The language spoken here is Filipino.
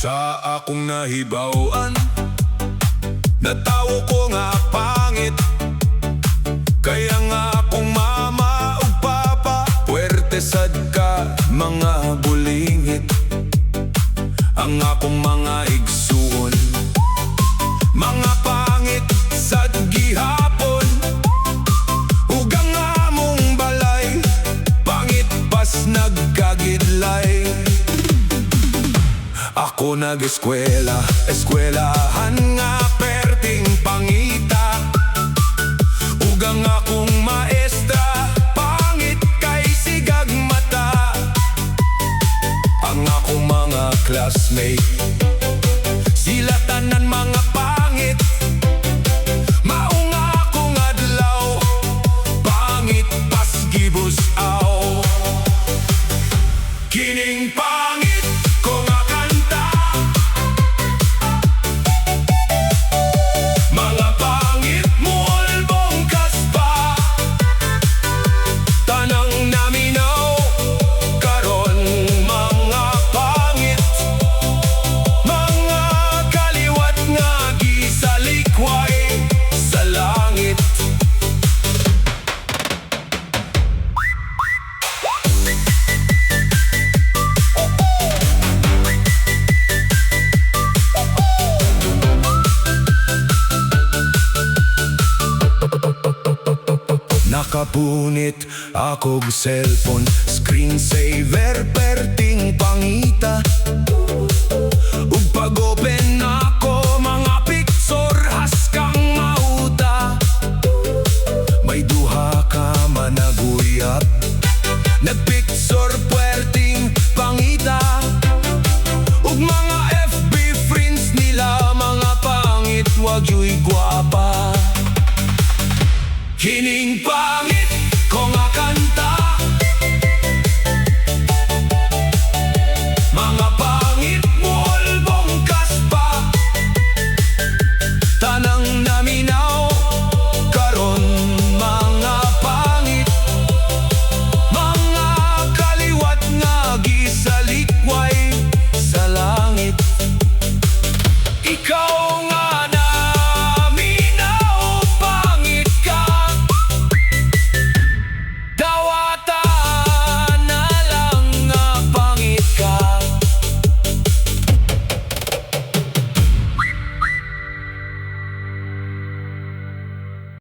Sa akong nahibawan, natawo ko nga pangit. Kaya nga akong mama ug papa, puwerte sad ka mga bulingit. Ang akong mga igsuon, mga pangit sad gihapon. Ug ang among balay, pangit pas nagkagidlay. Ako nag-eskwela, eskwelahan nga perting pangita. Ug ang akong maestra, pangit kay sigag mata. Ang akong mga classmate, sila tanan mga pangit. Mao nga akong adlaw, pangit pas gibusaw. Kining pangit ko nga kanta, mga pangit mulbong kaspa. Tanang naminaw karon mga pangit, mga kaliwat nga gisalikway sa langit. Nakapunit akog cellphone, screensaver perting pangita. Ug pag-open ako mga picture haskang mauta. May duha ka managuyap, nagpicture perting pangita. Ug mga FB friends nila mga pangit, wag yu'y gwapa. Kining pa